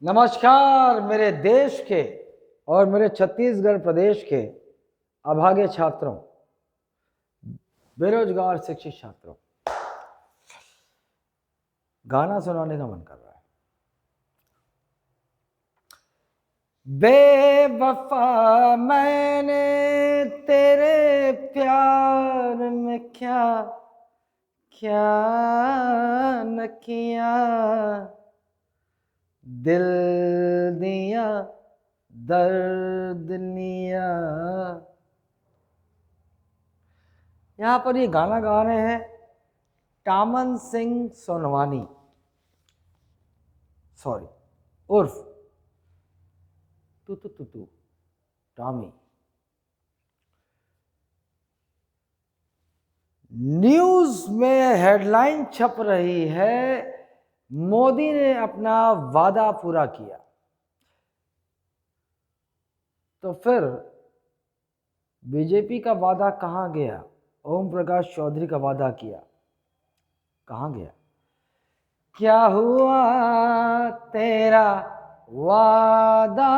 नमस्कार मेरे देश के और मेरे छत्तीसगढ़ प्रदेश के अभागे छात्रों, बेरोजगार शिक्षित छात्रों। गाना सुनाने का मन कर रहा है। बेवफा मैंने तेरे प्यार में क्या क्या न किया, दिल दिया दर्द लिया। यहाँ पर ये गाना गा रहे हैं टामन सिंह सोनवानी, सॉरी, उर्फ तू टॉमी। न्यूज में हेडलाइन छप रही है, मोदी ने अपना वादा पूरा किया। तो फिर बीजेपी का वादा कहाँ गया? ओम प्रकाश चौधरी का वादा किया, कहाँ गया? क्या हुआ तेरा वादा,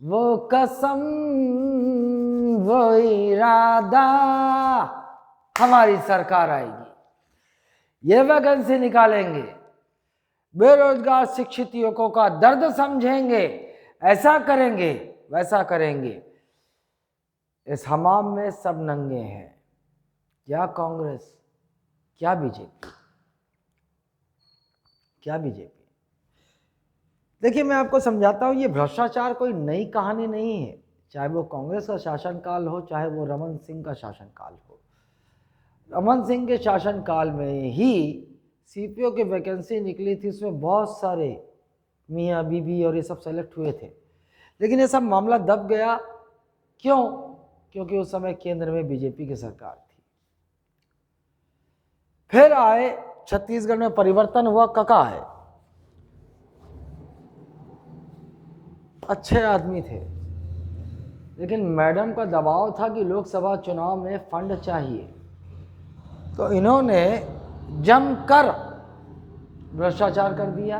वो कसम वो इरादा, हमारी सरकार आएगी, ये वैकेंसी निकालेंगे, बेरोजगार शिक्षित युवकों का दर्द समझेंगे, ऐसा करेंगे वैसा करेंगे। इस हमाम में सब नंगे हैं, क्या कांग्रेस, क्या बीजेपी, क्या बीजेपी। देखिए मैं आपको समझाता हूँ, ये भ्रष्टाचार कोई नई कहानी नहीं है। चाहे वो कांग्रेस का शासनकाल हो, चाहे वो रमन सिंह का शासनकाल हो। रमन सिंह के शासनकाल में ही सीपीओ की वैकेंसी निकली थी, उसमें बहुत सारे मियाँ बीबी और ये सब सेलेक्ट हुए थे, लेकिन ये सब मामला दब गया। क्यों? क्योंकि उस समय केंद्र में बीजेपी की सरकार थी। फिर आए, छत्तीसगढ़ में परिवर्तन हुआ, कका है, अच्छे आदमी थे, लेकिन मैडम का दबाव था कि लोकसभा चुनाव में फंड चाहिए, तो इन्होंने जमकर भ्रष्टाचार कर दिया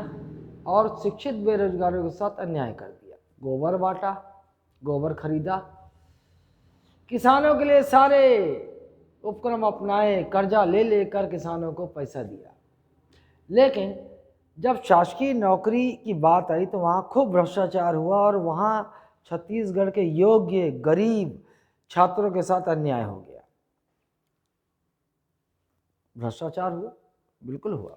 और शिक्षित बेरोजगारों के साथ अन्याय कर दिया। गोबर बांटा, गोबर खरीदा, किसानों के लिए सारे उपक्रम अपनाए, कर्जा ले लेकर किसानों को पैसा दिया। लेकिन जब शासकीय नौकरी की बात आई तो वहाँ खूब भ्रष्टाचार हुआ और वहाँ छत्तीसगढ़ के योग्य गरीब छात्रों के साथ अन्याय हो गया। भ्रष्टाचार हुआ, बिल्कुल हुआ,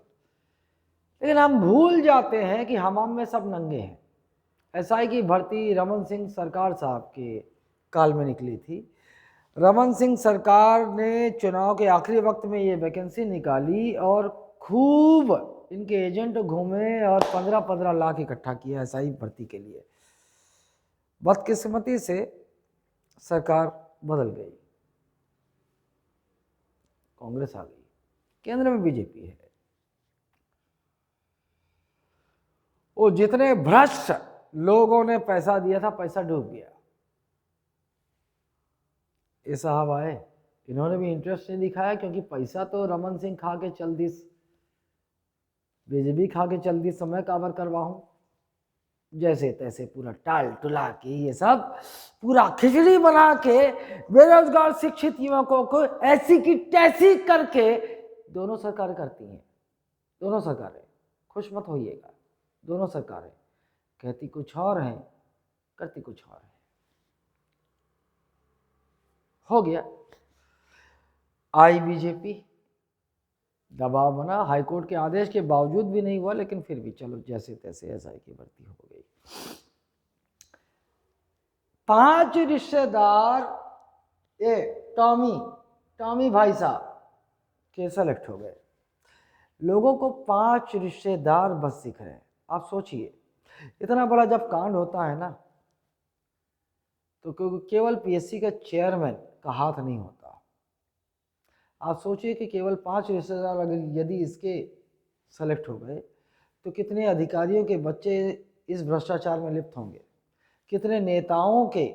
लेकिन हम भूल जाते हैं कि हमाम में सब नंगे हैं। एसआई की भर्ती रमन सिंह सरकार साहब के काल में निकली थी। रमन सिंह सरकार ने चुनाव के आखिरी वक्त में ये वैकेंसी निकाली और खूब इनके एजेंट घूमे और 15-15 लाख इकट्ठा किया एसआई भर्ती के लिए। बदकिस्मती से सरकार बदल गई, कांग्रेस आ गई, केंद्र में बीजेपी है। वो जितने भ्रष्ट लोगों ने पैसा दिया था, पैसा डूब गया। ये साहब आए, इन्होंने भी इंटरेस्ट नहीं दिखाया, क्योंकि पैसा तो रमन सिंह खा के चल दी, बीजेपी खा के चल दी, समय काबर करवाऊं, जैसे तैसे पूरा टाल टुला के ये सब पूरा खिचड़ी बना के बेरोजगार शिक्षित युवकों को ऐसी की तैसी करके दोनों सरकारें करती हैं। दोनों सरकारें, खुश मत होइएगा, दोनों सरकारें कहती कुछ और हैं, करती कुछ और है। हो गया, आई बीजेपी, दबाव बना, हाईकोर्ट के आदेश के बावजूद भी नहीं हुआ, लेकिन फिर भी चलो जैसे तैसे एसआई की भर्ती हो गई। 5 रिश्तेदार ये टॉमी भाई साहब के सेलेक्ट हो गए। लोगों को 5 रिश्तेदार बस दिख रहे हैं। आप सोचिए, इतना बड़ा जब कांड होता है ना, तो केवल पीएससी का चेयरमैन का हाथ नहीं होता। आप सोचिए कि केवल 5 रिश्तेदार अगर यदि इसके सेलेक्ट हो गए, तो कितने अधिकारियों के बच्चे इस भ्रष्टाचार में लिप्त होंगे, कितने नेताओं के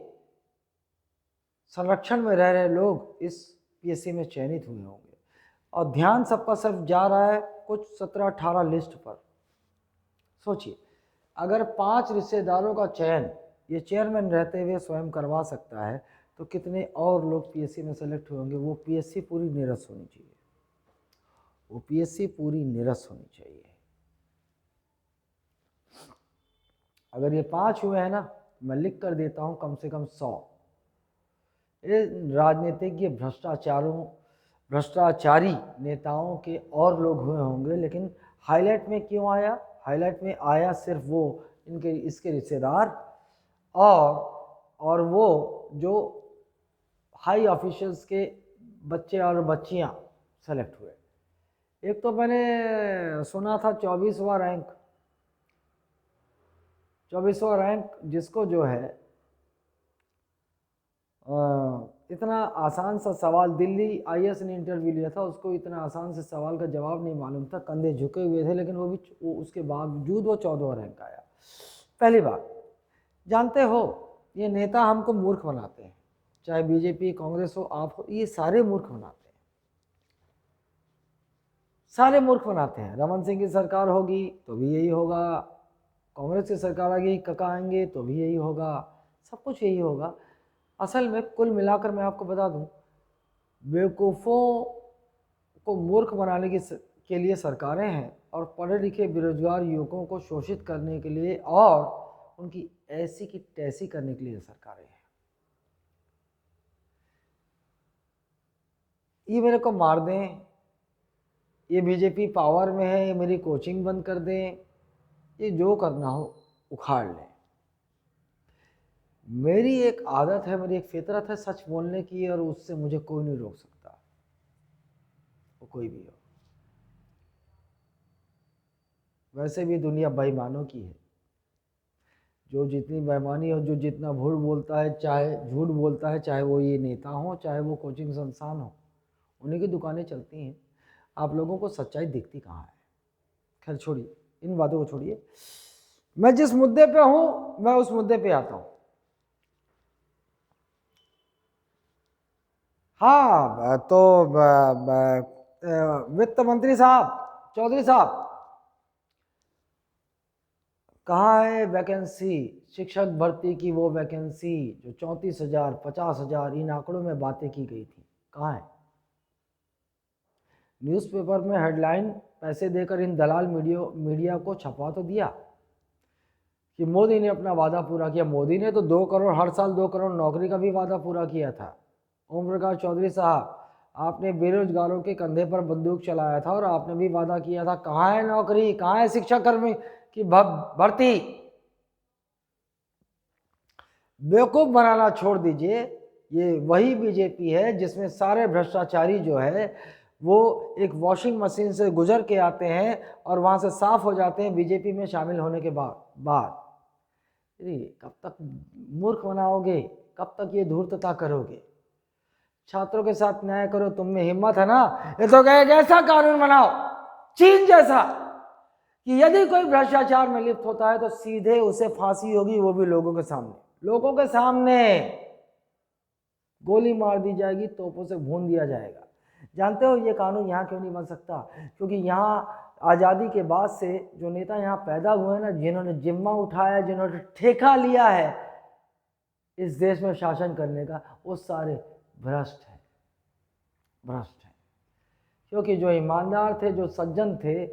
संरक्षण में रह रहे लोग इस पीएससी में चयनित हुए होंगे। और ध्यान सबका सिर्फ जा रहा है कुछ 17-18 लिस्ट पर। सोचिए, अगर 5 रिश्तेदारों का चयन ये चेयरमैन रहते हुए स्वयं करवा सकता है तो कितने और लोग पीएससी में सेलेक्ट होंगे। वो पीएससी पूरी निरस्त होनी चाहिए, वो पीएससी पूरी निरस्त होनी चाहिए। अगर ये 5 हुए हैं ना, मैं लिख कर देता हूँ कम से कम 100। ये राजनीतिज्ञ भ्रष्टाचारी नेताओं के और लोग हुए होंगे, लेकिन हाईलाइट में क्यों आया? हाईलाइट में आया सिर्फ वो इसके रिश्तेदार और वो जो हाई ऑफिशियल्स के बच्चे और बच्चियां सेलेक्ट हुए। एक तो मैंने सुना था 24वां रैंक जिसको जो है इतना आसान सा सवाल, दिल्ली आईएएस ने इंटरव्यू लिया था, उसको इतना आसान से सवाल का जवाब नहीं मालूम था, कंधे झुके हुए थे, लेकिन उसके बावजूद वो 14वां रैंक आया। पहली बात, जानते हो ये नेता हमको मूर्ख बनाते हैं, चाहे बीजेपी कांग्रेस हो आप हो, ये सारे मूर्ख बनाते हैं, सारे मूर्ख बनाते हैं। रमन सिंह की सरकार होगी तो भी यही होगा, कांग्रेस की सरकार आएगी कका आएंगे तो भी यही होगा, सब कुछ यही होगा। असल में कुल मिलाकर मैं आपको बता दूं, बेवकूफ़ों को मूर्ख बनाने के लिए सरकारें हैं और पढ़े लिखे बेरोजगार युवकों को शोषित करने के लिए और उनकी ऐसी की तैसी करने के लिए सरकारें हैं। ये मेरे को मार दें, ये बीजेपी पावर में है, ये मेरी कोचिंग बंद कर दें, ये जो करना हो उखाड़ लें। मेरी एक आदत है, मेरी एक फितरत है सच बोलने की, और उससे मुझे कोई नहीं रोक सकता, वो कोई भी हो। वैसे भी दुनिया बेईमानों की है, जो जितनी बेईमानी हो, जो जितना झूठ बोलता है, चाहे वो ये नेता हो, चाहे वो कोचिंग संस्थान हो, उन्हीं की दुकानें चलती हैं। आप लोगों को सच्चाई दिखती कहाँ है? खैर छोड़िए, इन बातों को छोड़िए, मैं जिस मुद्दे पे हूं मैं उस मुद्दे पे आता हूं। हाँ, तो वित्त मंत्री साहब, चौधरी साहब, कहाँ है वैकेंसी, शिक्षक भर्ती की वो वैकेंसी जो 34,000 50,000 इन आंकड़ों में बातें की गई थी, कहाँ है? न्यूज़पेपर में हेडलाइन पैसे देकर इन दलाल मीडिया को छपवा तो दिया कि मोदी ने अपना वादा पूरा किया। मोदी ने तो 2 करोड़, हर साल 2 करोड़ नौकरी का भी वादा पूरा किया था। ओम प्रकाश चौधरी साहब, आपने बेरोजगारों के कंधे पर बंदूक चलाया था और आपने भी वादा किया था। कहाँ है नौकरी, कहाँ है शिक्षा कर्मी की भर्ती? बेवकूफ़ बनाना छोड़ दीजिए। ये वही बीजेपी है जिसमें सारे भ्रष्टाचारी जो है वो एक वॉशिंग मशीन से गुजर के आते हैं और वहाँ से साफ हो जाते हैं बीजेपी में शामिल होने के बाद। कब तक मूर्ख बनाओगे, कब तक ये धूर्तता करोगे? छात्रों के साथ न्याय करो, तुम में हिम्मत है ना, ये तो एक ऐसा कानून बनाओ चीन जैसा कि यदि कोई भ्रष्टाचार में लिप्त होता है तो सीधे उसे फांसी होगी, वो भी लोगों के सामने गोली मार दी जाएगी, तोपों से भून दिया जाएगा। जानते हो ये कानून यहाँ क्यों नहीं बन सकता? क्योंकि यहाँ आज़ादी के बाद से जो नेता यहाँ पैदा हुए हैं ना, जिन्होंने जिम्मा उठाया, जिन्होंने ठेका लिया है इस देश में शासन करने का, वो सारे भ्रष्ट हैं। क्योंकि जो ईमानदार थे, जो सज्जन थे,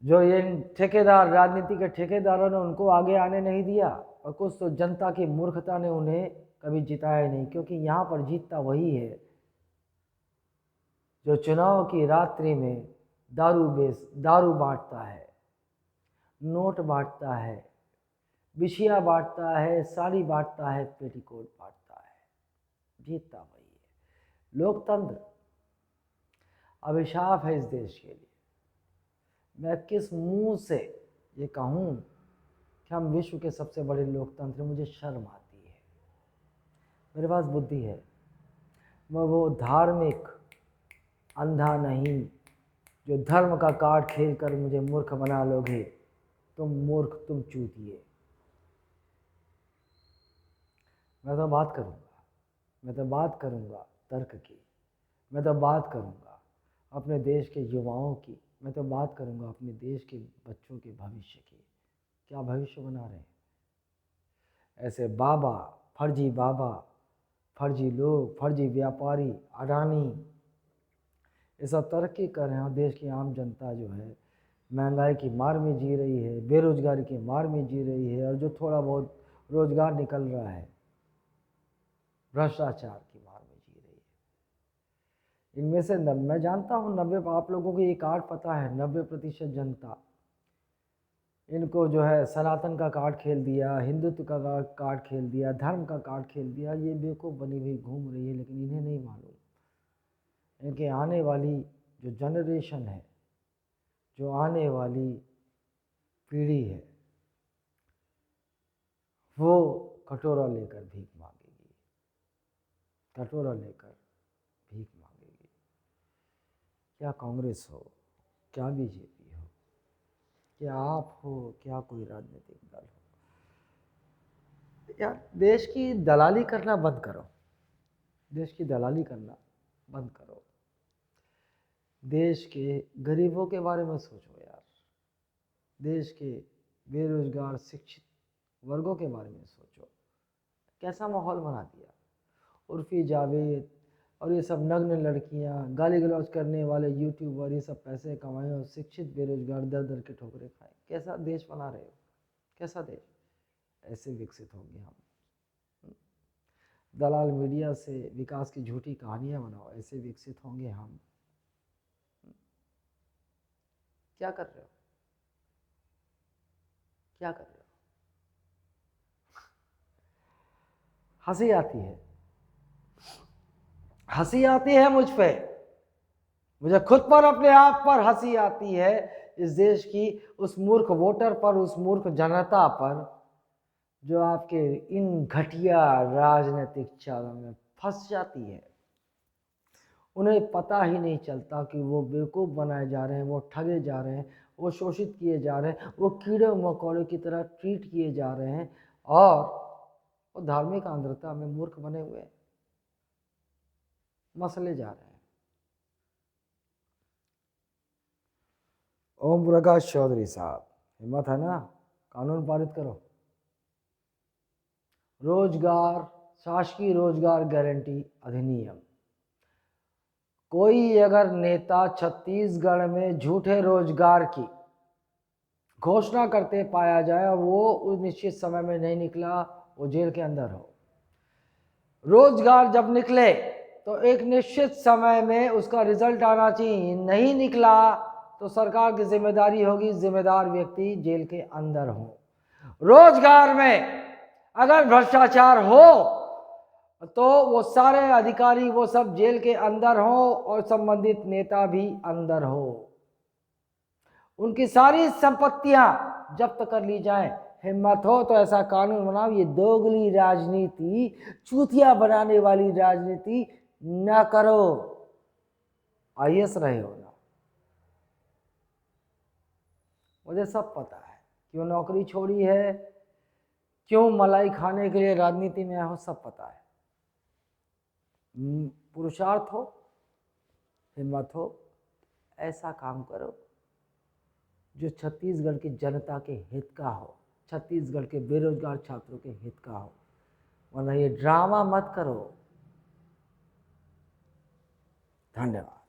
जो ये ठेकेदार, राजनीति के ठेकेदारों ने उनको आगे आने नहीं दिया, और कुछ तो जनता की मूर्खता ने उन्हें कभी जिताया नहीं। क्योंकि यहाँ पर जीतता वही है जो चुनाव की रात्रि में दारू बांटता है, नोट बांटता है, बिछिया बांटता है, साड़ी बांटता है, पेटीकोट बांटता है। जीतता वही है। लोकतंत्र अभिशाप है इस देश के लिए। मैं किस मुंह से ये कहूँ कि हम विश्व के सबसे बड़े लोकतंत्र, मुझे शर्म आती है। मेरे पास बुद्धि है, मैं वो धार्मिक अंधा नहीं जो धर्म का कार्ड खेल कर मुझे मूर्ख बना लोगे। तुम मूर्ख, तुम चूतिए। मैं तो बात करूँगा तर्क की, मैं तो बात करूँगा अपने देश के युवाओं की, मैं तो बात करूँगा अपने देश के बच्चों के भविष्य की। क्या भविष्य बना रहे हैं ऐसे बाबा, फर्जी लोग, फर्जी व्यापारी, अडानी, ये सब तरक्की कर रहे हैं और देश की आम जनता जो है महंगाई की मार में जी रही है, बेरोजगारी की मार में जी रही है, और जो थोड़ा बहुत रोजगार निकल रहा है भ्रष्टाचार की मार में जी रही है। इनमें से मैं जानता हूँ 90, आप लोगों को ये कार्ड पता है, 90% जनता इनको जो है सनातन का कार्ड खेल दिया, हिंदुत्व का कार्ड खेल दिया, धर्म का कार्ड खेल दिया। ये बेवकूफ़ बनी हुई घूम रही है, लेकिन इन्हें नहीं मालूम इनके आने वाली जो जनरेशन है, जो आने वाली पीढ़ी है, वो कटोरा लेकर भीख मांगेगी, कटोरा लेकर भीख मांगेगी। क्या कांग्रेस हो, क्या बीजेपी हो, क्या आप हो, क्या कोई राजनीतिक दल हो, यार देश की दलाली करना बंद करो, देश की दलाली करना बंद करो। देश के गरीबों के बारे में सोचो यार, देश के बेरोजगार शिक्षित वर्गों के बारे में सोचो। कैसा माहौल बना दिया। उर्फी जावेद और ये सब नग्न लड़कियां, गाली गलौज करने वाले यूट्यूबर, ये सब पैसे कमाएं और शिक्षित बेरोजगार दर दर के ठोकरे खाएं। कैसा देश बना रहे हो, कैसा देश। ऐसे विकसित होंगे हम। दलाल मीडिया से विकास की झूठी कहानियां बनाओ, ऐसे विकसित होंगे हम। क्या कर रहे हो, क्या कर रहे हो। हंसी आती है, हंसी आती है मुझ पे, मुझे खुद पर, अपने आप पर हंसी आती है। इस देश की उस मूर्ख वोटर पर, उस मूर्ख जनता पर जो आपके इन घटिया राजनीतिक चालों में फंस जाती है। उन्हें पता ही नहीं चलता कि वो बेवकूफ़ बनाए जा रहे हैं, वो ठगे जा रहे हैं, वो शोषित किए जा रहे हैं, वो कीड़े मकोड़े की तरह ट्रीट किए जा रहे हैं, और वो धार्मिक आंध्रता में मूर्ख बने हुए मसले जा रहे हैं। ओम प्रकाश चौधरी साहब, हिम्मत है ना, कानून पारित करो। रोजगार, शासकीय रोजगार गारंटी अधिनियम। कोई अगर नेता छत्तीसगढ़ में झूठे रोजगार की घोषणा करते पाया जाए और वो उस निश्चित समय में नहीं निकला, वो जेल के अंदर हो। रोजगार जब निकले तो एक निश्चित समय में उसका रिजल्ट आना चाहिए, नहीं निकला तो सरकार की जिम्मेदारी होगी, जिम्मेदार व्यक्ति जेल के अंदर हो। रोजगार में अगर भ्रष्टाचार हो तो वो सारे अधिकारी वो सब जेल के अंदर हो और संबंधित नेता भी अंदर हो। उनकी सारी संपत्तियां जब्त कर ली जाए। हिम्मत हो तो ऐसा कानून बनाओ। ये दोगली राजनीति, चूतिया बनाने वाली राजनीति ना करो। आईएएस रहे हो ना, मुझे सब पता है क्यों नौकरी छोड़ी है, क्यों मलाई खाने के लिए राजनीति में आए हो, सब पता है। पुरुषार्थ हो, हिम्मत हो, ऐसा काम करो जो छत्तीसगढ़ की जनता के हित का हो, छत्तीसगढ़ के बेरोजगार छात्रों के हित का हो, वरना ये ड्रामा मत करो। धन्यवाद।